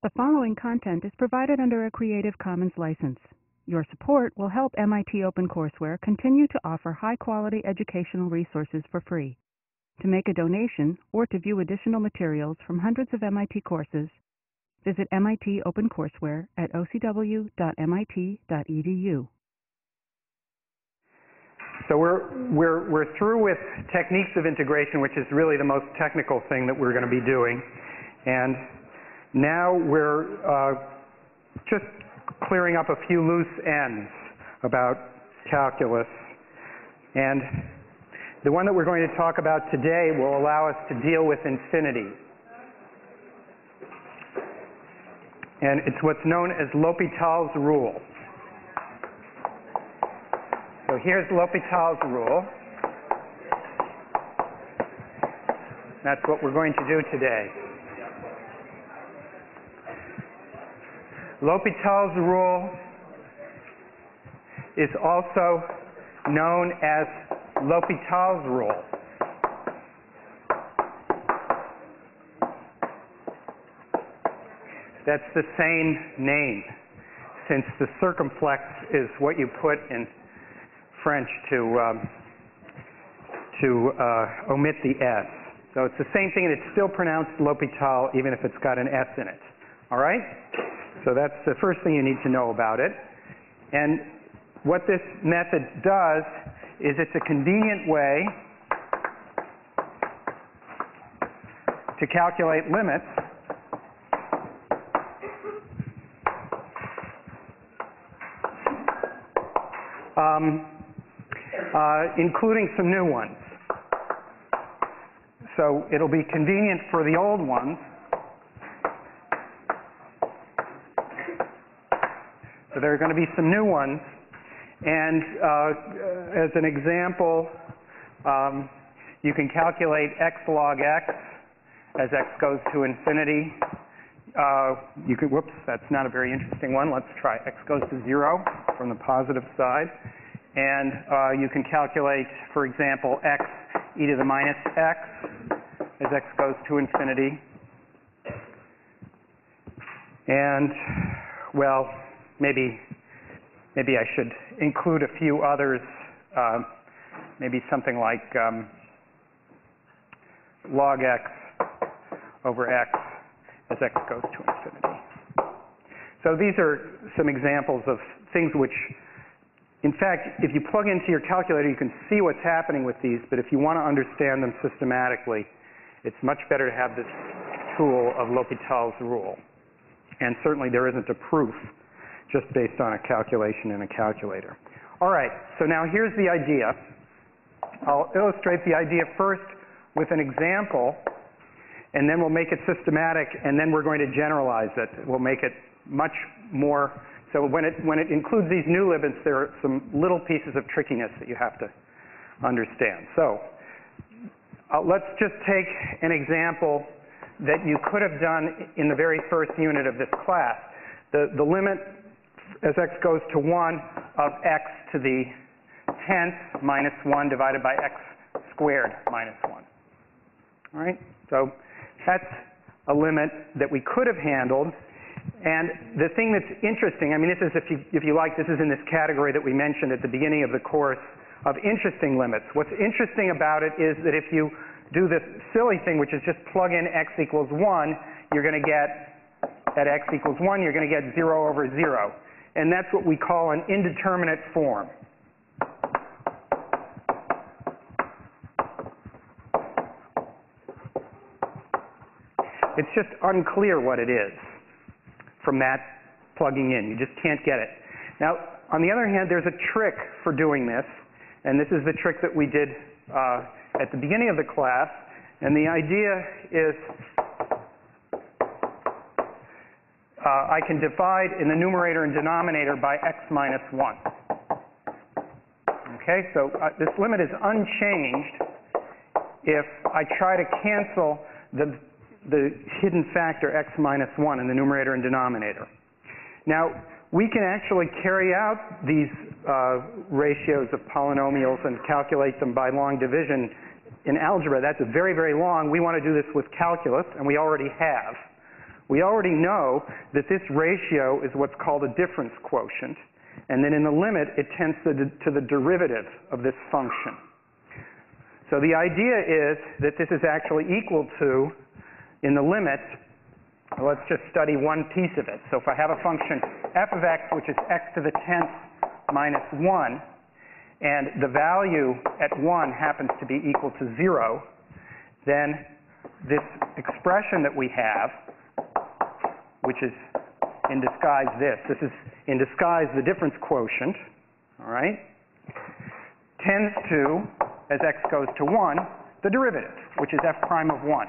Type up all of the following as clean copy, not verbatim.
The following content is provided under a Creative Commons license. Your support will help MIT OpenCourseWare continue to offer high-quality educational resources for free. To make a donation or to view additional materials from hundreds of MIT courses, visit MIT OpenCourseWare at ocw.mit.edu. So we're through with techniques of integration, which is really the most technical thing that we're going to be doing. And now we're just clearing up a few loose ends about calculus. And the one that we're going to talk about today will allow us to deal with infinity. And it's what's known as L'Hopital's rule. So here's L'Hopital's rule. That's what we're going to do today. L'Hopital's rule is also known as L'Hopital's rule. That's the same name, since the circumflex is what you put in French to omit the S. So it's the same thing, and it's still pronounced L'Hopital even if it's got an S in it. All right? So that's the first thing you need to know about it. And what this method does is it's a convenient way to calculate limits including some new ones. So it'll be convenient for the old ones. So there are going to be some new ones. And as an example, you can calculate x log x as x goes to infinity. Whoops, that's not a very interesting one. Let's try x goes to 0 from the positive side. And you can calculate, for example, x e to the minus x as x goes to infinity. And, well, maybe I should include a few others, maybe something like log x over x as x goes to infinity. So these are some examples of things which, in fact, if you plug into your calculator, you can see what's happening with these, but if you want to understand them systematically, it's much better to have this tool of L'Hopital's rule. And certainly there isn't a proof just based on a calculation in a calculator. All right, so now here's the idea. I'll illustrate the idea first with an example, and then we'll make it systematic, and then we're going to generalize it. We'll make it much more. So when it includes these new limits, there are some little pieces of trickiness that you have to understand. So let's just take an example that you could have done in the very first unit of this class. The limit as x goes to 1 of x to the 10th minus 1 divided by x squared minus 1. All right? So that's a limit that we could have handled. And the thing that's interesting, I mean, this is, if you like, this is in this category that we mentioned at the beginning of the course of interesting limits. What's interesting about it is that if you do this silly thing, which is just plug in x equals 1, you're going to get, at x equals 1, you're going to get 0 over 0. And that's what we call an indeterminate form. It's just unclear what it is from that plugging in. You just can't get it. Now, on the other hand, there's a trick for doing this, and this is the trick that we did at the beginning of the class, and the idea is I can divide in the numerator and denominator by x minus 1. Okay, so this limit is unchanged if I try to cancel the hidden factor x minus 1 in the numerator and denominator. Now, we can actually carry out these ratios of polynomials and calculate them by long division in algebra. That's very, very long. We want to do this with calculus, and we already have. we already know that this ratio is what's called a difference quotient, and then in the limit it tends to the derivative of this function. So the idea is that this is actually equal to, in the limit, let's just study one piece of it. So if I have a function f of x, which is x to the 10th minus 1, and the value at 1 happens to be equal to 0, then this expression that we have, which is in disguise this is in disguise the difference quotient, all right, tends to, as x goes to 1, the derivative, which is f prime of 1.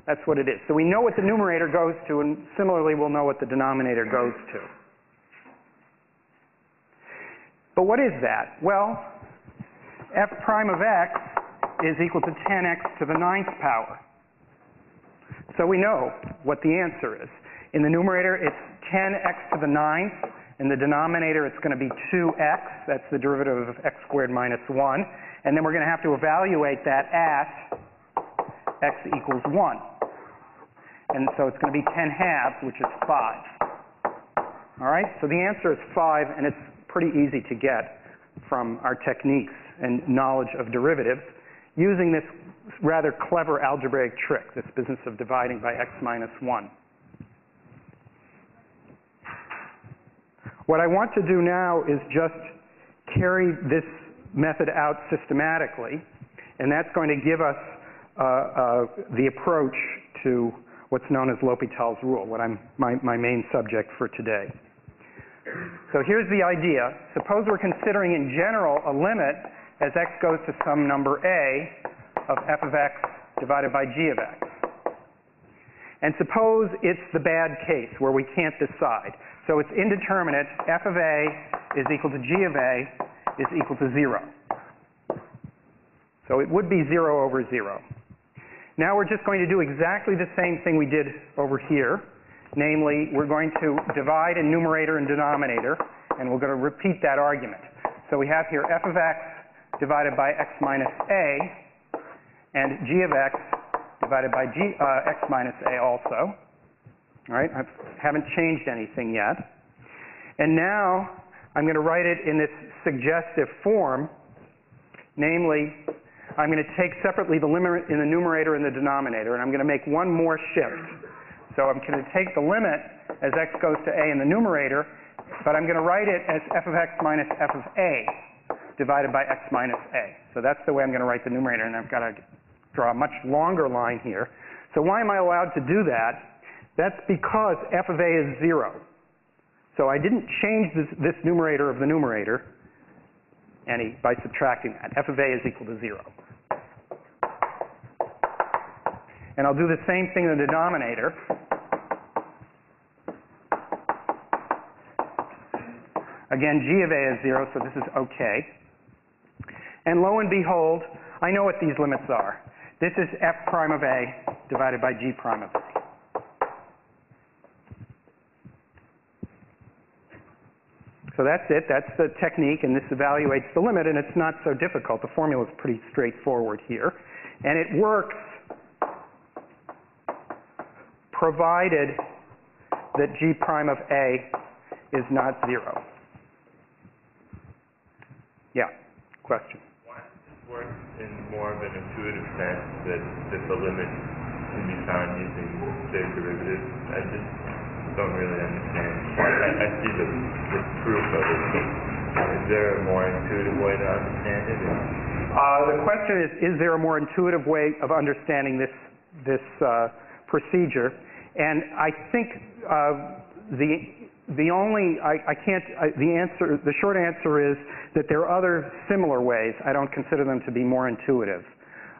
That's what it is. So we know what the numerator goes to, and similarly we'll know what the denominator goes to. But what is that? Well, f prime of x is equal to 10x to the 9th power. So we know what the answer is. In the numerator, it's 10x to the 9th. In the denominator, it's going to be 2x. That's the derivative of x squared minus 1. And then we're going to have to evaluate that at x equals 1. And so it's going to be 10 halves, which is 5. All right? So the answer is 5, and it's pretty easy to get from our techniques and knowledge of derivatives using this rather clever algebraic trick, this business of dividing by x minus 1. What I want to do now is just carry this method out systematically, and that's going to give us the approach to what's known as L'Hopital's rule, my main subject for today. So here's the idea. Suppose we're considering in general a limit as x goes to some number a of f of x divided by g of x. And suppose it's the bad case where we can't decide. So it's indeterminate. F of a is equal to g of a is equal to 0. So it would be 0 over 0. Now we're just going to do exactly the same thing we did over here. Namely, we're going to divide in numerator and denominator, and we're going to repeat that argument. So we have here f of x divided by x minus a, and g of x divided by x minus a also. All right, I haven't changed anything yet. And now I'm going to write it in this suggestive form. Namely, I'm going to take separately the limit in the numerator and the denominator, and I'm going to make one more shift. So I'm going to take the limit as x goes to a in the numerator, but I'm going to write it as f of x minus f of a divided by x minus a. So that's the way I'm going to write the numerator, and I've got to draw a much longer line here. So why am I allowed to do that? That's because f of a is 0. So I didn't change this numerator of the numerator any by subtracting that. F of a is equal to 0. And I'll do the same thing in the denominator. Again, g of a is 0, so this is okay. And lo and behold, I know what these limits are. This is f prime of a divided by g prime of a. So that's it. That's the technique, and this evaluates the limit, and it's not so difficult. The formula is pretty straightforward here. And it works provided that g prime of a is not 0. Yeah, question? Why does this work in more of an intuitive sense that the limit can be found using the derivative? I just don't really understand. I see the proof of it. Is there a more intuitive way to understand it? The question is there a more intuitive way of understanding this procedure? And I think the short answer is that there are other similar ways. I don't consider them to be more intuitive.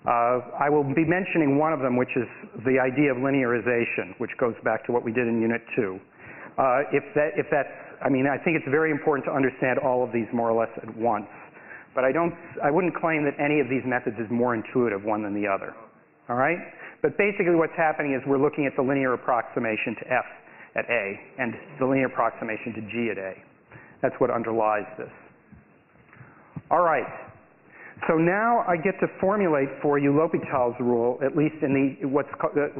I will be mentioning one of them, which is the idea of linearization, which goes back to what we did in Unit 2. I think it's very important to understand all of these more or less at once. But I wouldn't claim that any of these methods is more intuitive one than the other. All right? But basically what's happening is we're looking at the linear approximation to f at a and the linear approximation to g at a. That's what underlies this. All right. So now I get to formulate for you L'Hopital's rule, at least in what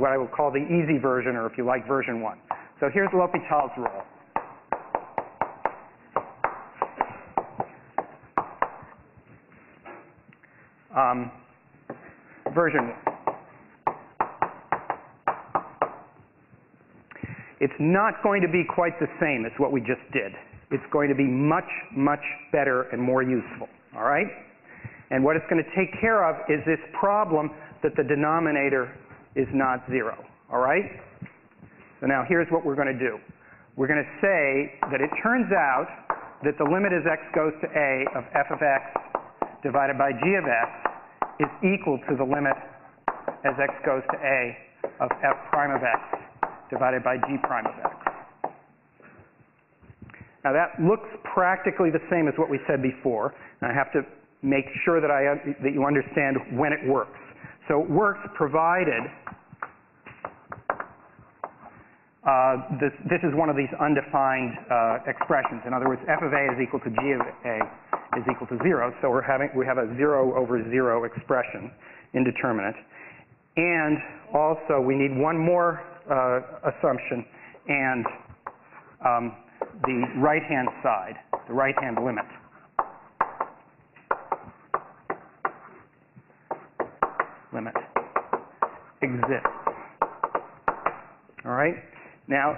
I will call the easy version, or if you like, version 1. So here's L'Hopital's rule. Version 1. It's not going to be quite the same as what we just did. It's going to be much, much better and more useful, all right? And what it's going to take care of is this problem that the denominator is not 0, all right? So now here's what we're going to do. We're going to say that it turns out that the limit as x goes to a of f of x divided by g of x is equal to the limit as x goes to a of f prime of x divided by g prime of x. Now that looks practically the same as what we said before, and I have to make sure that you understand when it works. So it works provided this is one of these undefined expressions. In other words, f of a is equal to g of a is equal to 0, so we have a 0 over 0 expression, indeterminate. And also we need one more assumption, and the right-hand side, the right-hand limit. Limit exists. All right? Now,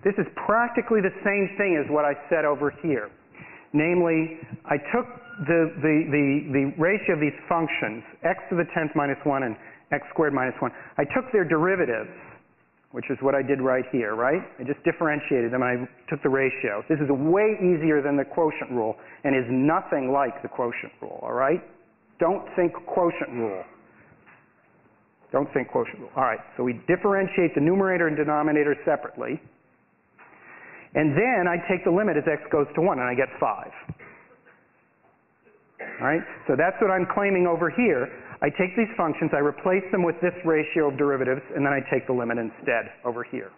this is practically the same thing as what I said over here. Namely, I took the ratio of these functions, x to the 10th minus 1 and x squared minus 1. I took their derivatives, which is what I did right here, right? I just differentiated them and I took the ratio. This is way easier than the quotient rule and is nothing like the quotient rule, all right? Don't think quotient rule. Don't think quotient rule. All right, so we differentiate the numerator and denominator separately. And then I take the limit as x goes to 1 and I get 5. All right, so that's what I'm claiming over here. I take these functions, I replace them with this ratio of derivatives, and then I take the limit instead over here.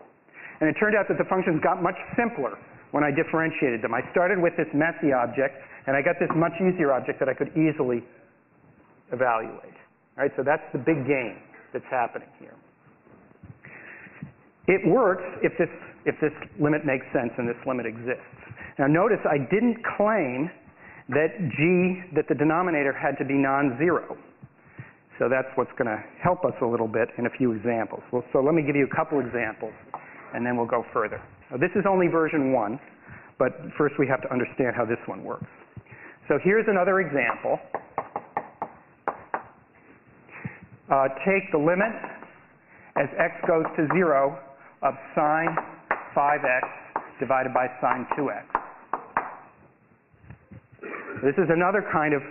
And it turned out that the functions got much simpler when I differentiated them. I started with this messy object, and I got this much easier object that I could easily evaluate. All right, so that's the big game that's happening here. It works if this limit makes sense and this limit exists. Now notice I didn't claim that the denominator had to be non-zero. So that's what's going to help us a little bit in a few examples. Well, so let me give you a couple examples, and then we'll go further. Now, this is only version 1, but first we have to understand how this one works. So here's another example. Take the limit as x goes to 0 of sine 5x divided by sine 2x. This is another kind of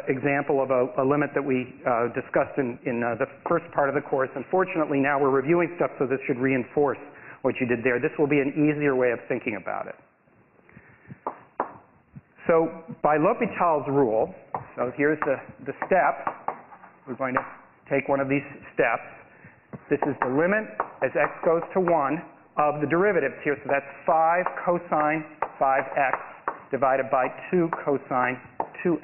example of a limit that we discussed in the first part of the course. Unfortunately, now we're reviewing stuff, so this should reinforce what you did there. This will be an easier way of thinking about it. So by L'Hopital's rule, so here's the step. We're going to take one of these steps. This is the limit as x goes to 1 of the derivatives here. So that's 5 cosine 5x divided by 2 cosine 2x.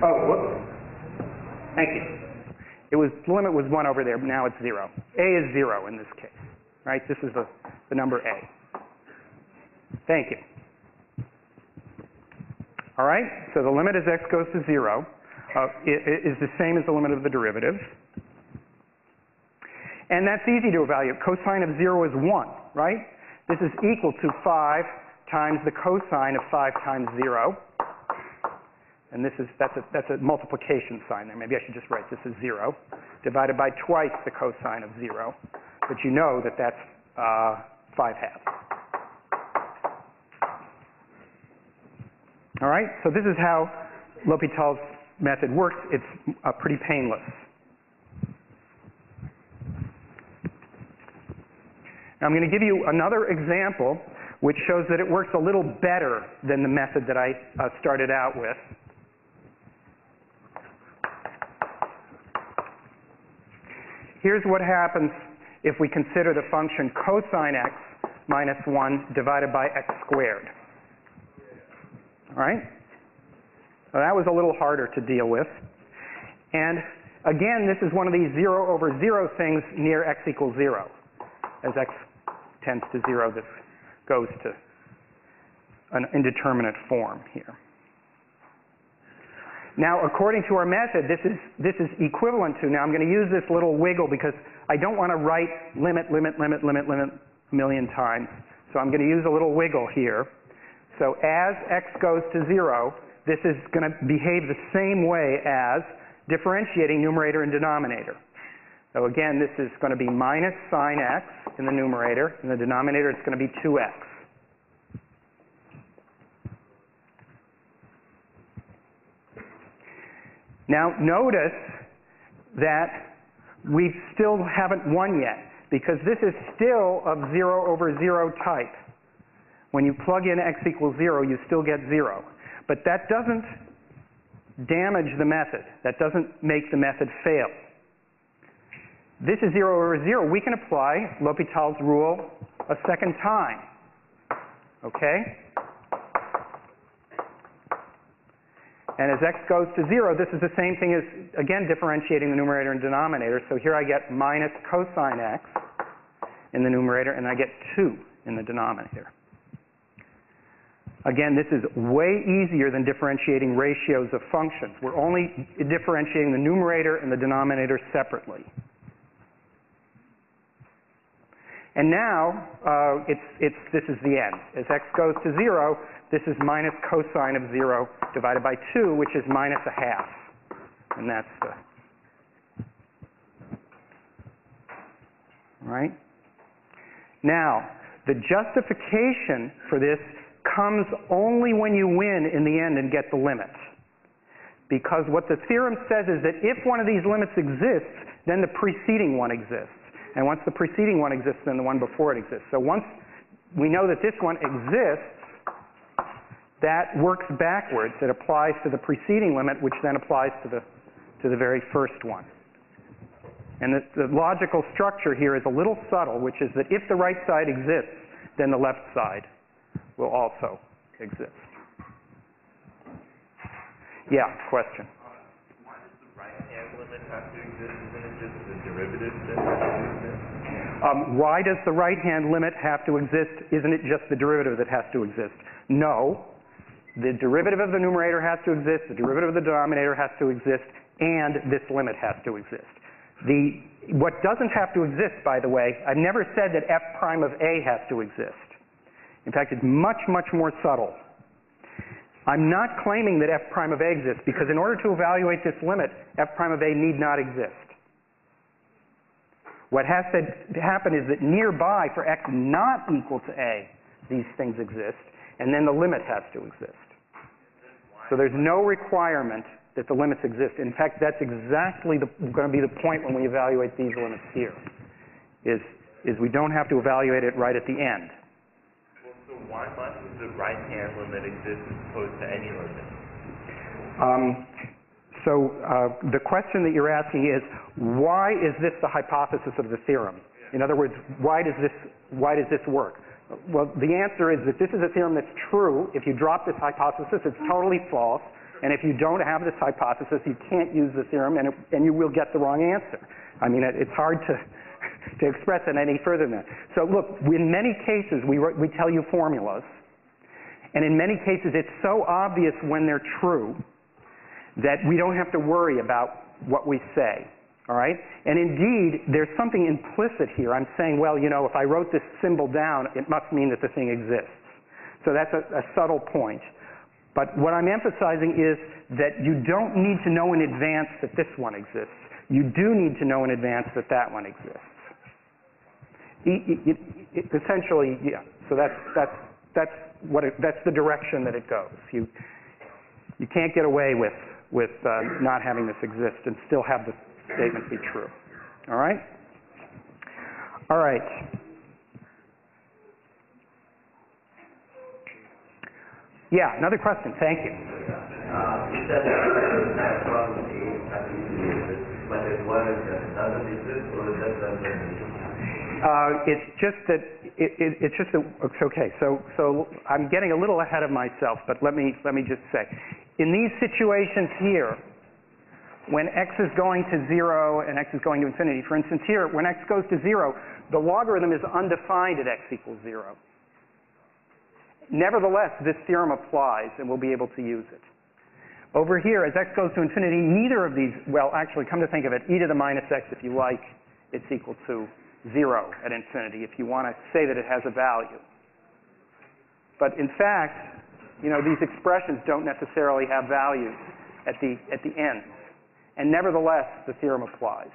Oh, whoops. Thank you. The limit was 1 over there, but now it's 0. A is 0 in this case, right? This is the number A. Thank you. All right, so the limit as x goes to 0 is the same as the limit of the derivative. And that's easy to evaluate. Cosine of 0 is 1, right? This is equal to 5 times the cosine of 5 times 0. And that's a multiplication sign there. Maybe I should just write this as 0, divided by twice the cosine of 0. But you know that that's 5 halves. All right, so this is how L'Hopital's method works. It's pretty painless. Now I'm going to give you another example which shows that it works a little better than the method that I started out with. Here's what happens if we consider the function cosine x minus 1 divided by x squared. All right? So that was a little harder to deal with. And again, this is one of these 0 over 0 things near x equals 0. As x tends to 0, this goes to an indeterminate form here. Now, according to our method, this is equivalent to, now I'm going to use this little wiggle because I don't want to write limit a million times. So I'm going to use a little wiggle here. So as x goes to 0, this is going to behave the same way as differentiating numerator and denominator. So again, this is going to be minus sine x in the numerator. In the denominator, it's going to be 2x. Now, notice that we still haven't won yet, because this is still of 0 over 0 type. When you plug in x equals 0, you still get 0. But that doesn't damage the method. That doesn't make the method fail. This is 0 over 0. We can apply L'Hopital's rule a second time. Okay? And as x goes to 0, this is the same thing as, again, differentiating the numerator and denominator. So here I get minus cosine x in the numerator, and I get 2 in the denominator. Again, this is way easier than differentiating ratios of functions. We're only differentiating the numerator and the denominator separately. And now, this is the end. As x goes to 0, this is minus cosine of 0 divided by 2, which is minus a half. And that's the... Right? Now, the justification for this comes only when you win in the end and get the limit. Because what the theorem says is that if one of these limits exists, then the preceding one exists. And once the preceding one exists, then the one before it exists. So once we know that this one exists, that works backwards. It applies to the preceding limit, which then applies to the very first one. And the logical structure here is a little subtle, which is that if the right side exists, then the left side will also exist. Yeah, question? Why does the right-hand limit have to exist? Isn't it just the derivative that has to exist? Why does the right-hand limit have to exist? Isn't it just the derivative that has to exist? No. The derivative of the numerator has to exist, the derivative of the denominator has to exist, and this limit has to exist. What doesn't have to exist, by the way, I've never said that f prime of a has to exist. In fact, it's much, much more subtle. I'm not claiming that f prime of a exists, because in order to evaluate this limit, f prime of a need not exist. What has to happen is that nearby, for x not equal to a, these things exist, and then the limit has to exist. So there's no requirement that the limits exist. In fact, that's exactly going to be the point when we evaluate these limits here, is we don't have to evaluate it right at the end. Well, so why must the right-hand limit exist as opposed to any limit? The question that you're asking is, why is this the hypothesis of the theorem? In other words, why does this work? Well, the answer is that this is a theorem that's true. If you drop this hypothesis, it's totally false. And if you don't have this hypothesis, you can't use the theorem, and you will get the wrong answer. I mean, it's hard to express it any further than that. So look, in many cases, we tell you formulas. And in many cases, it's so obvious when they're true that we don't have to worry about what we say. All right? And indeed, there's something implicit here. I'm saying, well, you know, if I wrote this symbol down, it must mean that the thing exists. So that's a subtle point. But what I'm emphasizing is that you don't need to know in advance that this one exists. You do need to know in advance that that one exists. Essentially, yeah. So that's the direction that it goes. You can't get away with not having this exist and still have the statement be true. All right? All right. Yeah, another question. Thank you. You said that from A has to be exists, but if one doesn't exist, or it doesn't exist. It's just that it's okay. So I'm getting a little ahead of myself, but let me just say, in these situations here, when x is going to 0 and x is going to infinity, for instance here, when x goes to 0, the logarithm is undefined at x equals 0. Nevertheless, this theorem applies, and we'll be able to use it. Over here, as x goes to infinity, neither of these, well, actually, come to think of it, e to the minus x, if you like, it's equal to 0 at infinity, if you want to say that it has a value. But in fact, these expressions don't necessarily have values at the ends. And nevertheless, the theorem applies.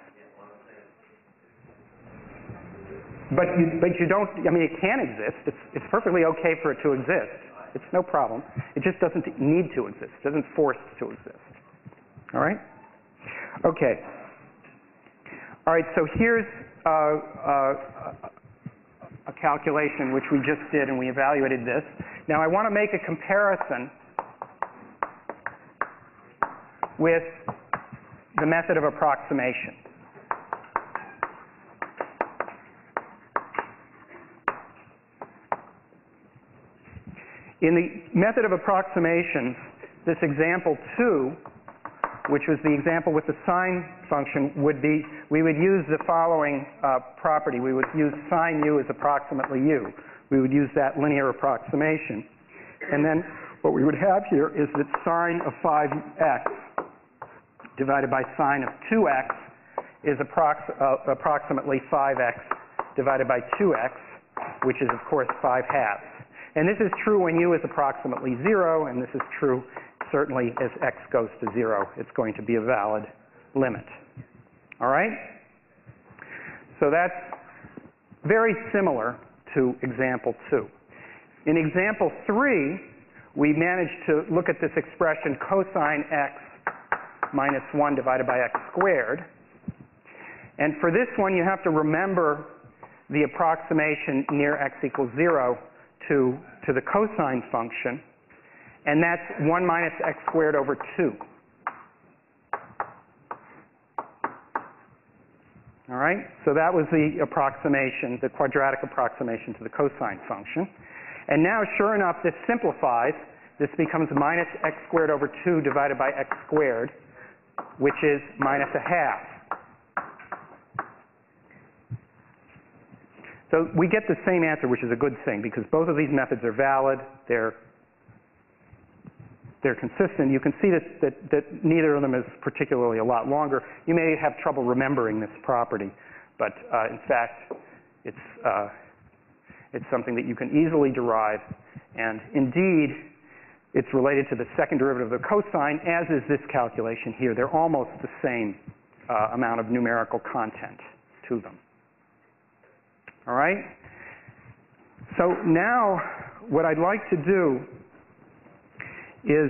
But you don't, it can exist. It's perfectly okay for it to exist. It's no problem. It just doesn't need to exist. It doesn't force to exist. All right? Okay. All right, so here's a calculation which we just did, and we evaluated this. Now I want to make a comparison with the method of approximation. In the method of approximation, this example 2, which was the example with the sine function, we would use the following property. We would use sine u as approximately u. We would use that linear approximation. And then what we would have here is that sine of 5x divided by sine of 2x is approximately 5x divided by 2x, which is, of course, 5/2. And this is true when u is approximately 0, and this is true certainly as x goes to 0. It's going to be a valid limit. All right? So that's very similar to example 2. In example 3, we managed to look at this expression cosine x minus 1 divided by x squared. And for this one, you have to remember the approximation near x equals 0 to the cosine function, and that's 1 minus x squared over 2. All right? So that was the approximation, the quadratic approximation to the cosine function. And now, sure enough, this simplifies. This becomes minus x squared over 2 divided by x squared, which is minus 1/2. So we get the same answer, which is a good thing, because both of these methods are valid. They're consistent. You can see that neither of them is particularly a lot longer. You may have trouble remembering this property, but in fact, it's something that you can easily derive. And indeed, it's related to the second derivative of the cosine, as is this calculation here. They're almost the same amount of numerical content to them. All right? So now what I'd like to do is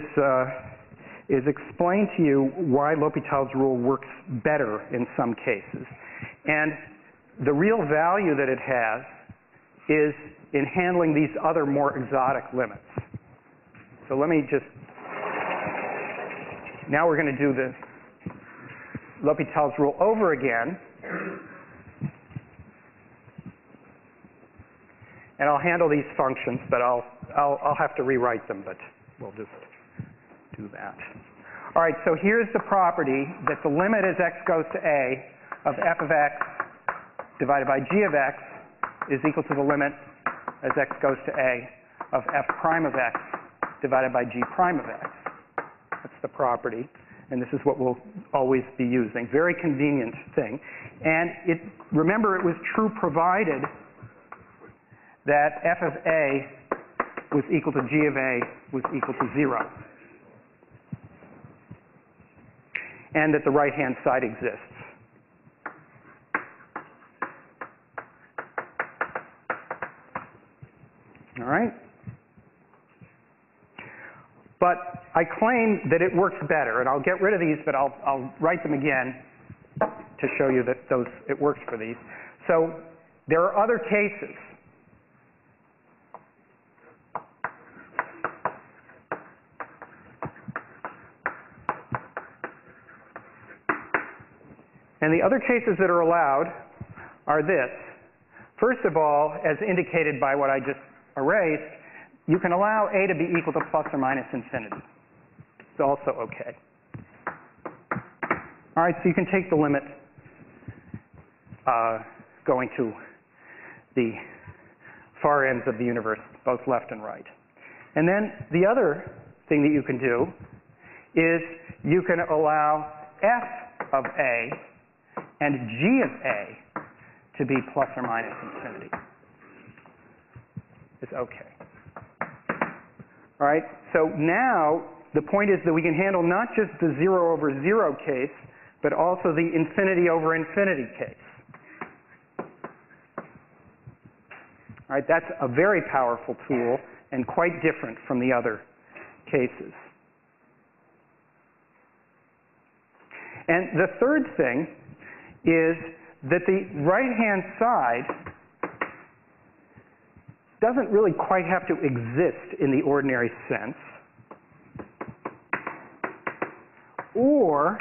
explain to you why L'Hopital's rule works better in some cases. And the real value that it has is in handling these other more exotic limits. So let me just, now we're going to do the L'Hopital's rule over again. And I'll handle these functions, but I'll have to rewrite them, but we'll just do that. All right, so here's the property that the limit as x goes to a of f of x divided by g of x is equal to the limit as x goes to a of f prime of x divided by g prime of x. That's the property, and this is what we'll always be using. Very convenient thing. And remember, it was true provided that f of a was equal to g of a was equal to 0. And that the right-hand side exists. All right? But I claim that it works better, and I'll get rid of these, but I'll write them again to show you that it works for these. So there are other cases. And the other cases that are allowed are this. First of all, as indicated by what I just erased, you can allow a to be equal to plus or minus infinity. It's also okay. All right, so you can take the limit going to the far ends of the universe, both left and right. And then the other thing that you can do is you can allow f of a and g of a to be plus or minus infinity. It's okay. All right, so now the point is that we can handle not just the 0 over 0 case, but also the infinity over infinity case. All right, that's a very powerful tool and quite different from the other cases. And the third thing is that the right-hand side doesn't really quite have to exist in the ordinary sense, or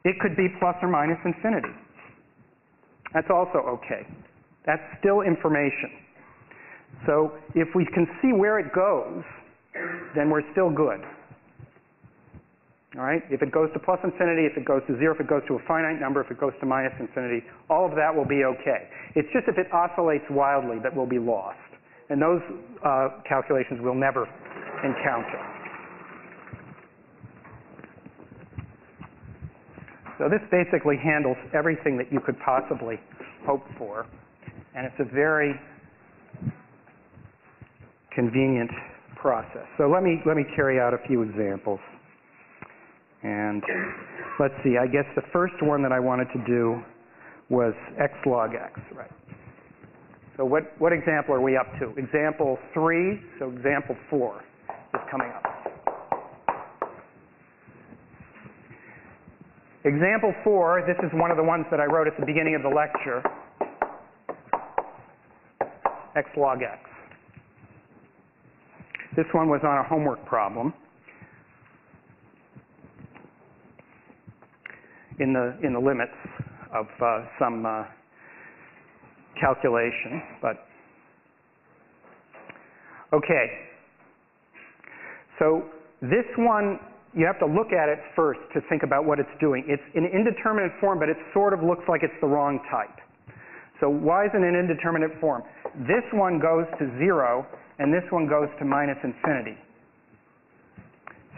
it could be plus or minus infinity. That's also okay. That's still information. So if we can see where it goes, then we're still good. All right? If it goes to plus infinity, if it goes to 0, if it goes to a finite number, if it goes to minus infinity, all of that will be okay. It's just if it oscillates wildly that will be lost. And those calculations we'll never encounter. So this basically handles everything that you could possibly hope for. And it's a very convenient process. So let me carry out a few examples. And let's see, I guess the first one that I wanted to do was x log x, right? So what example are we up to? Example 3, so example 4 is coming up. Example 4, this is one of the ones that I wrote at the beginning of the lecture. X log x. This one was on a homework problem. In the limits of some calculation, but okay. So this one, you have to look at it first to think about what it's doing. It's in indeterminate form, but it sort of looks like it's the wrong type. So why is it in indeterminate form? This one goes to 0, and this one goes to minus infinity.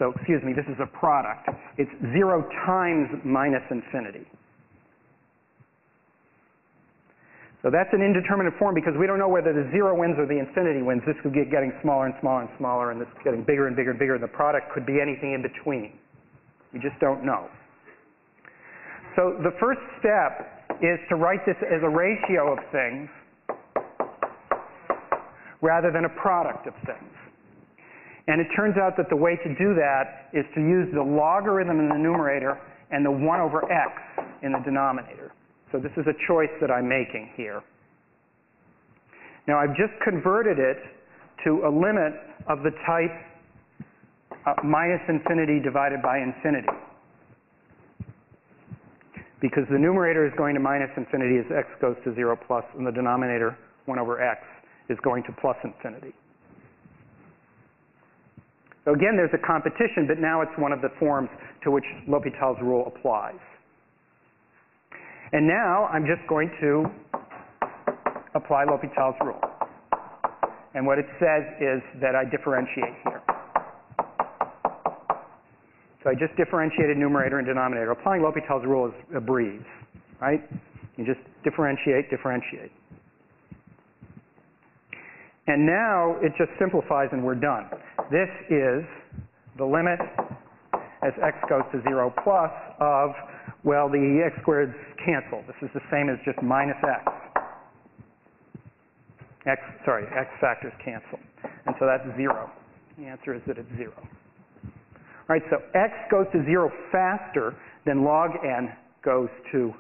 So, excuse me, this is a product. It's 0 times minus infinity. So that's an indeterminate form because we don't know whether the 0 wins or the infinity wins. This could get getting smaller and smaller and smaller, and this is getting bigger and bigger and bigger. The product could be anything in between. We just don't know. So the first step is to write this as a ratio of things rather than a product of things. And it turns out that the way to do that is to use the logarithm in the numerator and the 1 over x in the denominator. So this is a choice that I'm making here. Now I've just converted it to a limit of the type minus infinity divided by infinity. Because the numerator is going to minus infinity as x goes to 0 plus, and the denominator, 1 over x, is going to plus infinity. So again, there's a competition, but now it's one of the forms to which L'Hopital's rule applies. And now I'm just going to apply L'Hopital's rule. And what it says is that I differentiate here. So I just differentiated numerator and denominator. Applying L'Hopital's rule is a breeze, right? You just differentiate, differentiate. And now it just simplifies and we're done. This is the limit as x goes to 0 plus of, well, the x squareds cancel. This is the same as just minus x. X factors cancel. And so that's 0. The answer is that it's 0. All right, so x goes to 0 faster than log n goes to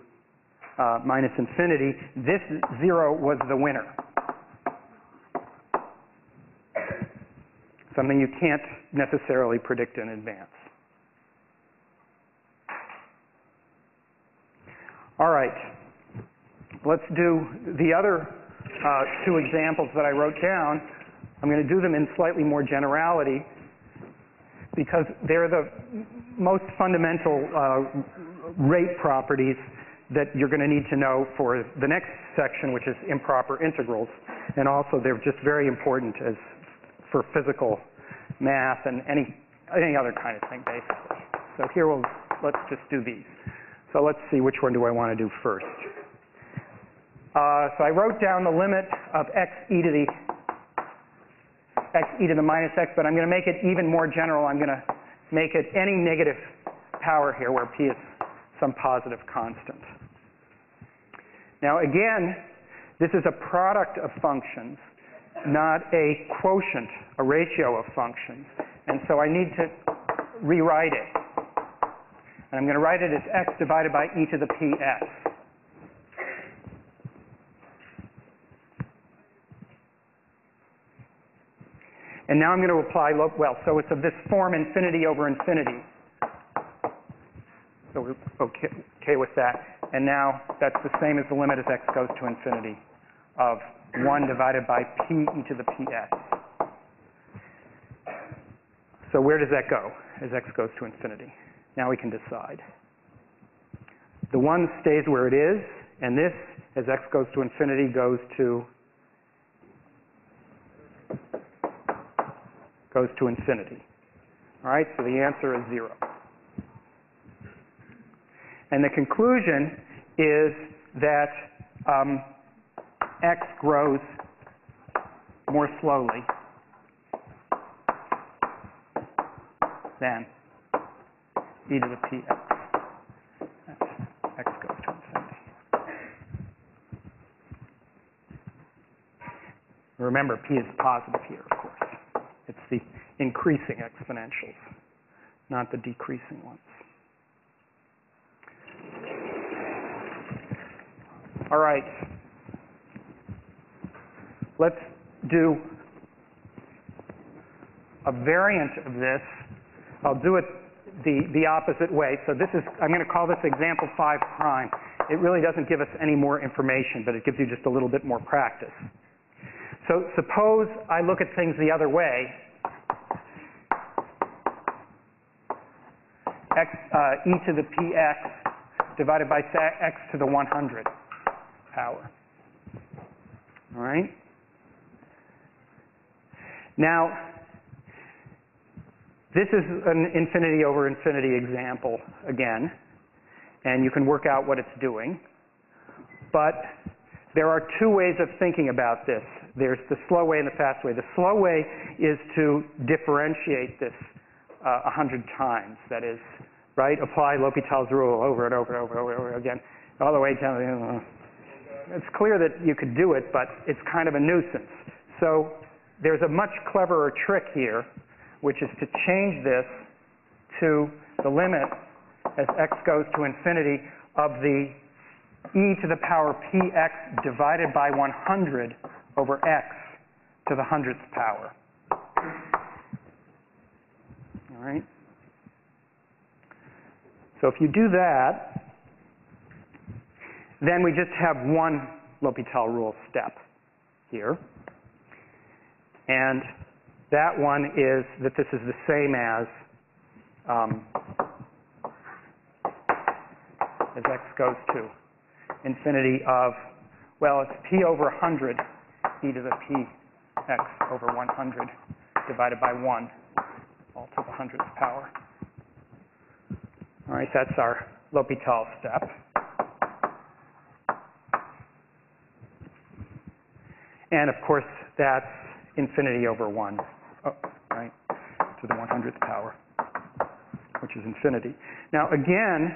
minus infinity. This 0 was the winner. Something you can't necessarily predict in advance. All right, let's do the other two examples that I wrote down, I'm going to do them in slightly more generality because they're the most fundamental rate properties that you're going to need to know for the next section, which is improper integrals. And also they're just very important as for physical math and any other kind of thing, basically. So here let's just do these. So let's see, which one do I want to do first? So I wrote down the limit of x e to the minus x, but I'm going to make it even more general. I'm going to make it any negative power here where p is some positive constant. Now again, this is a product of functions, not a quotient, a ratio of functions. And so I need to rewrite it. And I'm going to write it as x divided by e to the px. And now I'm going to apply, well, so it's of this form infinity over infinity. So we're okay with that. And now that's the same as the limit as x goes to infinity of 1 divided by p e to the px. So where does that go as x goes to infinity? Now we can decide. The 1 stays where it is, and this, as x goes to infinity, goes to infinity. All right, so the answer is 0. And the conclusion is that x grows more slowly than e to the px. That's x goes to infinity. Remember, p is positive here, of course. It's the increasing exponentials, not the decreasing ones. All right. Let's do a variant of this. I'll do it the opposite way. So this is, I'm going to call this example 5 prime. It really doesn't give us any more information, but it gives you just a little bit more practice. So suppose I look at things the other way. E to the px divided by x to the 100 power. All right? Now, this is an infinity over infinity example again, and you can work out what it's doing. But there are two ways of thinking about this. There's the slow way and the fast way. The slow way is to differentiate this 100 times. That is, right? Apply L'Hopital's rule over and over and over and over again, all the way down. It's clear that you could do it, but it's kind of a nuisance. So there's a much cleverer trick here, which is to change this to the limit as x goes to infinity of the e to the power px divided by 100 over x to the 100th power. All right? So if you do that, then we just have one L'Hopital rule step here. And that one is that this is the same as x goes to infinity of, well, it's p over 100 e to the px over 100 divided by 1, all to the 100th power. All right, that's our L'Hopital step. And of course, that's infinity over 1, right, to the 100th power, which is infinity. Now again,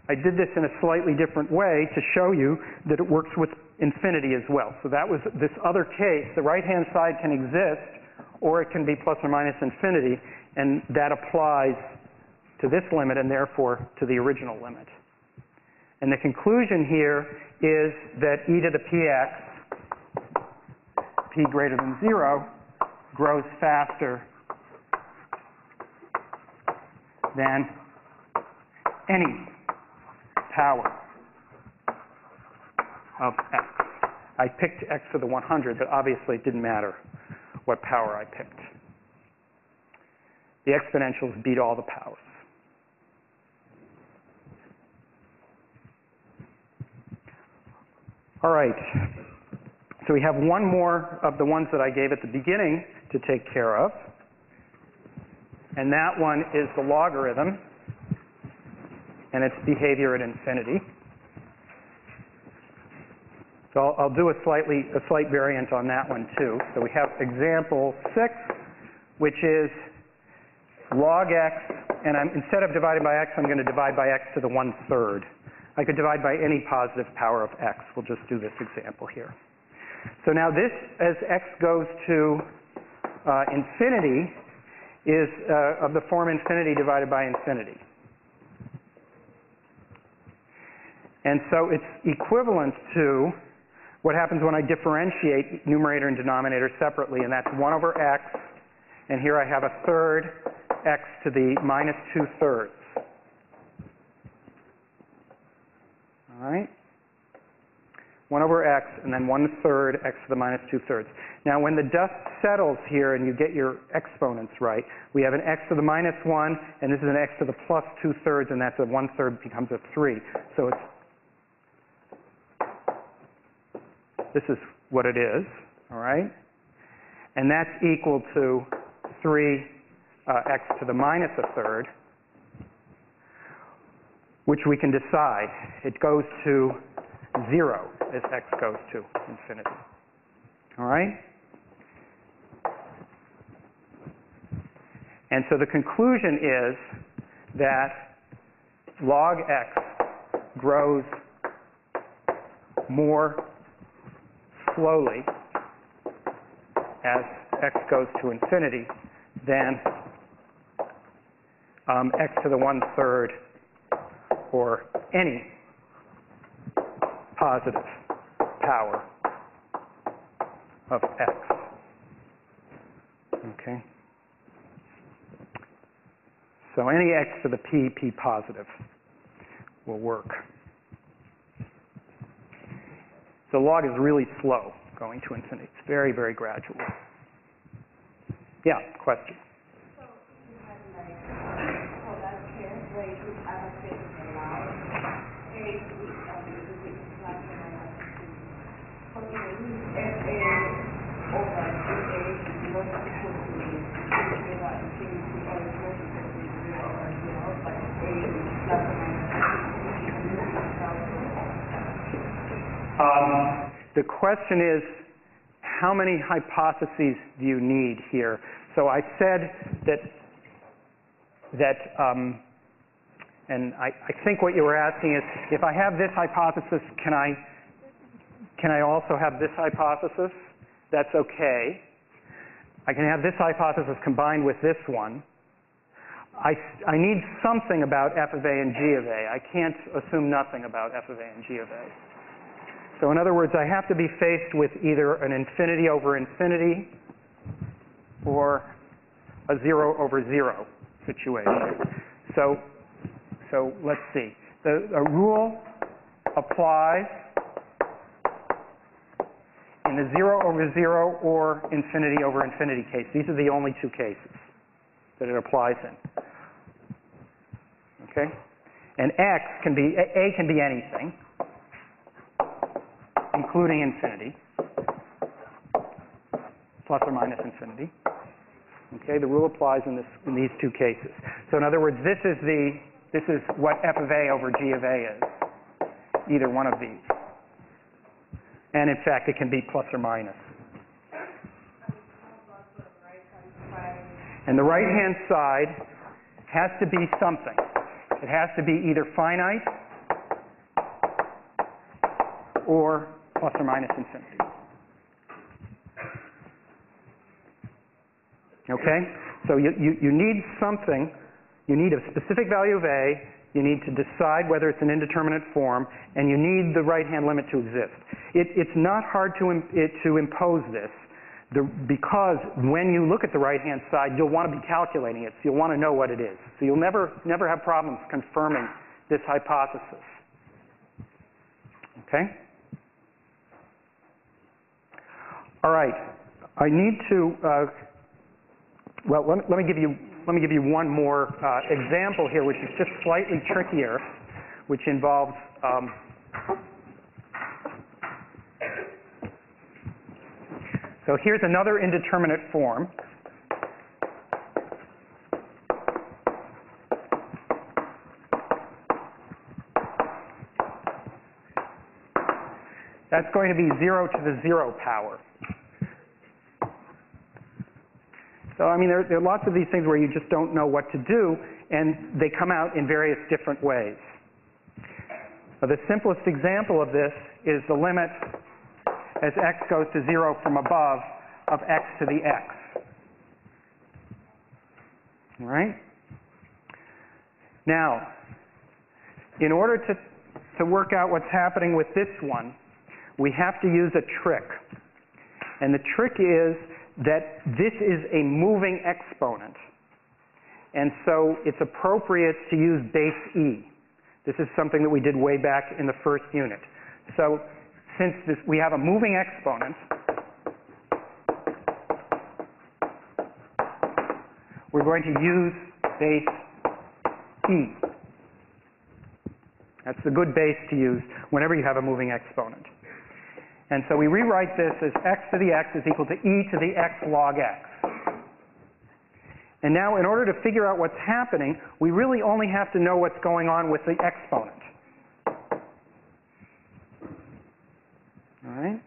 I did this in a slightly different way to show you that it works with infinity as well. So that was this other case. The right-hand side can exist, or it can be plus or minus infinity, and that applies to this limit and therefore to the original limit. And the conclusion here is that e to the px, p greater than 0, grows faster than any power of x I picked x to the 100, but obviously it didn't matter what power I picked. The exponentials beat all the powers. All right, so we have one more of the ones that I gave at the beginning to take care of, and that one is the logarithm and its behavior at infinity. So I'll do a slight variant on that one too. So we have example 6, which is log x, and instead of dividing by x, I'm going to divide by x to the 1/3. I could divide by any positive power of x. We'll just do this example here. So now this, as x goes to infinity, is of the form infinity divided by infinity. And so it's equivalent to what happens when I differentiate numerator and denominator separately, and that's 1 over x, and here I have 1/3 x to the minus 2/3. All right? 1 over x, and then 1/3 x to the minus 2/3. Now, when the dust settles here and you get your exponents right, we have an x to the minus 1, and this is an x to the plus 2/3, and that's a 1/3 becomes a 3. So it's this is what it is, all right? And that's equal to 3 x to the minus 1/3, which we can decide. It goes to 0 as x goes to infinity. All right? And so the conclusion is that log x grows more slowly as x goes to infinity than x to the 1/3 or any positive power of x. Okay? So any x to the p positive will work. The log is really slow going to infinity. It's very, very gradual. Yeah, question? So you have like, so that translates to other things in life. A is plus or minus 2. So you use FA over GA is not equal to infinity or infinity, or it's not equal to 0 or 0, but A is plus or minus 2. The question is, how many hypotheses do you need here? So I said and I think what you were asking is, if I have this hypothesis, can I also have this hypothesis? That's okay. I can have this hypothesis combined with this one. I need something about f of a and g of a. I can't assume nothing about f of a and g of a. So in other words, I have to be faced with either an infinity over infinity or a 0 over 0 situation. So let's see. A rule applies in the 0 over 0 or infinity over infinity case. These are the only two cases that it applies in. Okay? And x can be, a can be anything, including infinity, plus or minus infinity. Okay, the rule applies in these two cases. So in other words, this is what f of a over g of a is, either one of these. And in fact, it can be plus or minus. And the right-hand side has to be something. It has to be either finite or plus or minus infinity. Okay? So you need something. You need a specific value of a. You need to decide whether it's an indeterminate form, and you need the right-hand limit to exist. It's not hard to impose this, because when you look at the right-hand side, you'll want to be calculating it, so you'll want to know what it is. So you'll never have problems confirming this hypothesis. Okay? All right, I need to, well, let me give you one more example here, which is just slightly trickier, which involves so here's another indeterminate form. That's going to be 0 to the 0 power. So, I mean, there are lots of these things where you just don't know what to do, and they come out in various different ways. Now, the simplest example of this is the limit as x goes to 0 from above of x to the x. All right? Now, in order to work out what's happening with this one, we have to use a trick. And the trick is that this is a moving exponent. And so it's appropriate to use base e. This is something that we did way back in the first unit. So since we have a moving exponent, we're going to use base e. That's the good base to use whenever you have a moving exponent. And so we rewrite this as x to the x is equal to e to the x log x. And now in order to figure out what's happening, we really only have to know what's going on with the exponent. All right?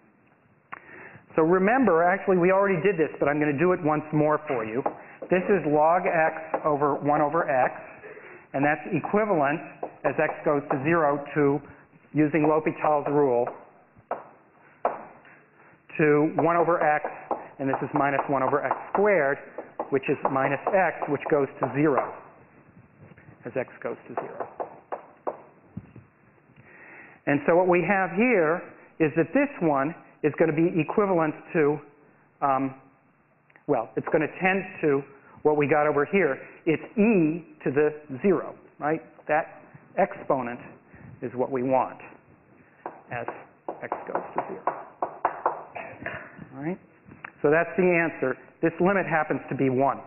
So remember, actually we already did this, but I'm going to do it once more for you. This is log x over 1 over x, and that's equivalent as x goes to 0 to, using L'Hopital's rule, to 1 over x, and this is minus 1 over x squared, which is minus x, which goes to 0 as x goes to 0. And so what we have here is that this one is going to be equivalent to, well, it's going to tend to what we got over here. It's e to the 0, right? That exponent is what we want as x goes to 0. All right? So that's the answer. This limit happens to be 1.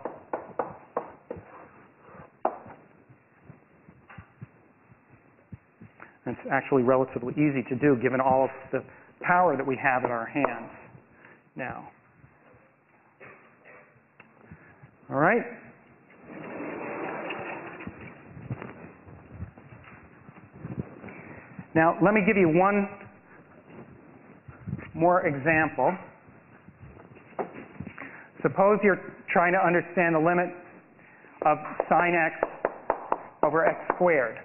It's actually relatively easy to do given all of the power that we have in our hands now. All right? Now, let me give you one more example. Suppose you're trying to understand the limit of sine x over x squared.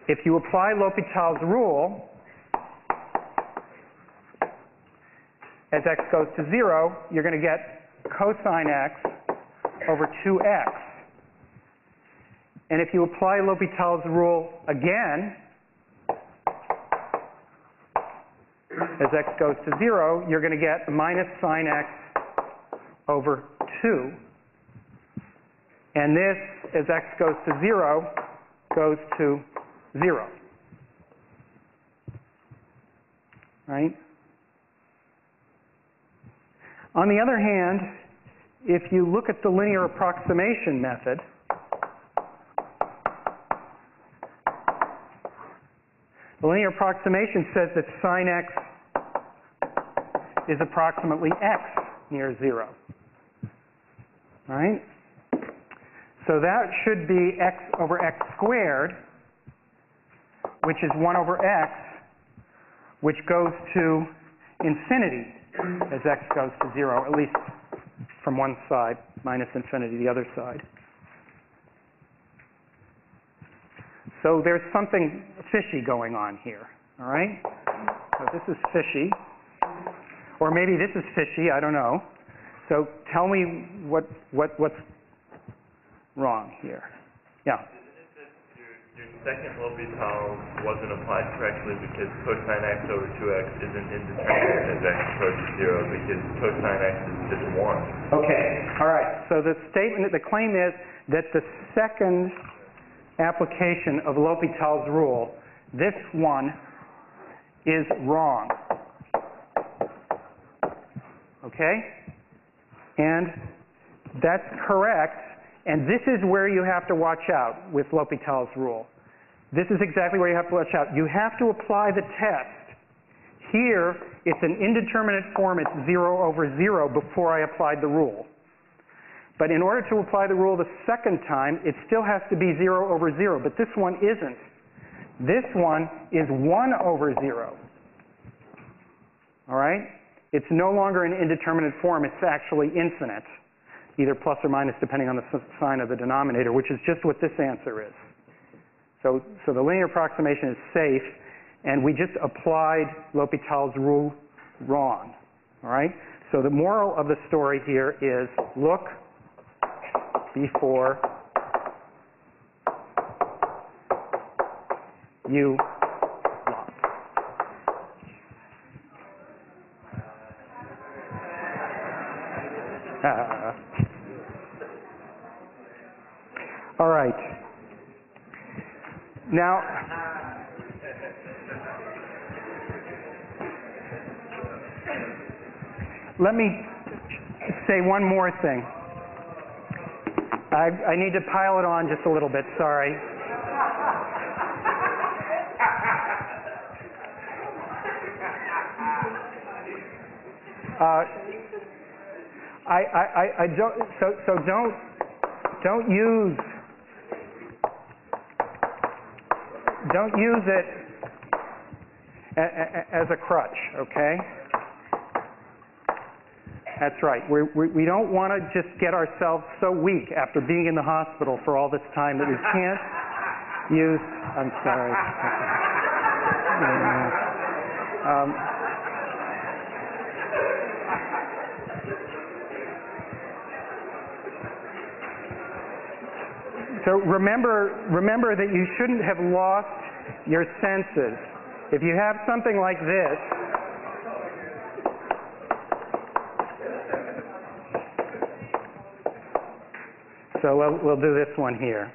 If you apply L'Hopital's rule, as x goes to 0, you're going to get cosine x over 2x. And if you apply L'Hopital's rule again, as x goes to 0, you're going to get minus sine x over 2. And this, as x goes to 0, goes to 0. Right? On the other hand, if you look at the linear approximation method, the linear approximation says that sine x is approximately x near 0. Right? So that should be x over x squared, which is 1 over x, which goes to infinity as x goes to 0, at least from one side, minus infinity the other side. So there's something fishy going on here, all right? So this is fishy, or maybe this is fishy, I don't know. So tell me what's wrong here. Yeah? Your second L'Hopital wasn't applied correctly because cosine x over 2x isn't indeterminate as x approaches 0 because cosine x is just 1. Okay, all right. So the statement, the claim is that the second application of L'Hopital's rule, this one, is wrong. okay? And that's correct, and this is where you have to watch out with L'Hopital's rule. This is exactly where you have to watch out. You have to apply the test. Here, it's an indeterminate form. It's 0 over 0 before I applied the rule. But in order to apply the rule the second time, it still has to be 0 over 0, but this one isn't. This one is 1 over 0. All right? It's no longer an indeterminate form. It's actually infinite, either plus or minus depending on the sign of the denominator, which is just what this answer is. So the linear approximation is safe, and we just applied L'Hopital's rule wrong. All right? So the moral of the story here is look before you lump. All right. Now, let me say one more thing. I need to pile it on just a little bit, sorry. I don't use it as a crutch, okay? That's right. We don't want to just get ourselves so weak after being in the hospital for all this time that we can't use. I'm sorry. So remember that you shouldn't have lost your senses. If you have something like this, so we'll do this one here.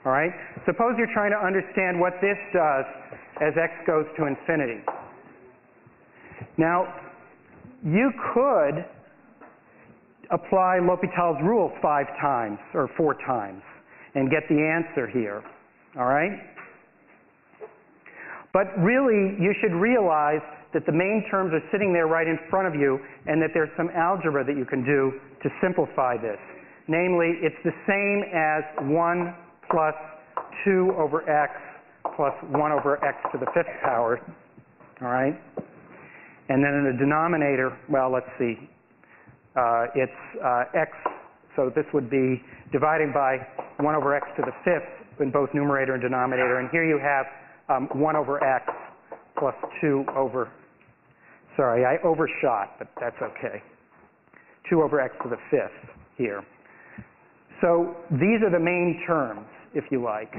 All right? Suppose you're trying to understand what this does as x goes to infinity. Now, you could apply L'Hopital's rule 5 times or 4 times and get the answer here. All right? But really, you should realize that the main terms are sitting there right in front of you and that there's some algebra that you can do to simplify this. Namely, it's the same as 1 plus 2 over x plus 1 over x to the 5th power. All right? And then in the denominator, well, let's see. It's x, so this would be dividing by 1 over x to the 5th in both numerator and denominator. And here you have 1 over x plus 2 over, sorry, I overshot, but that's okay. 2 over x to the 5th here. So these are the main terms, if you like.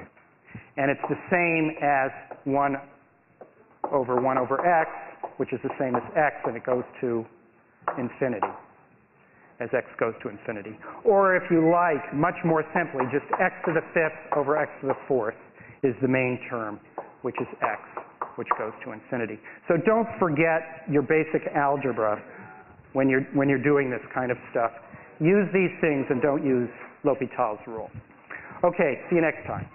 And it's the same as 1 over x, which is the same as x, and it goes to infinity as x goes to infinity. Or if you like, much more simply, just x to the 5th over x to the 4th is the main term, which is x, which goes to infinity. So don't forget your basic algebra when you're doing this kind of stuff. Use these things and don't use L'Hopital's rule. Okay, see you next time.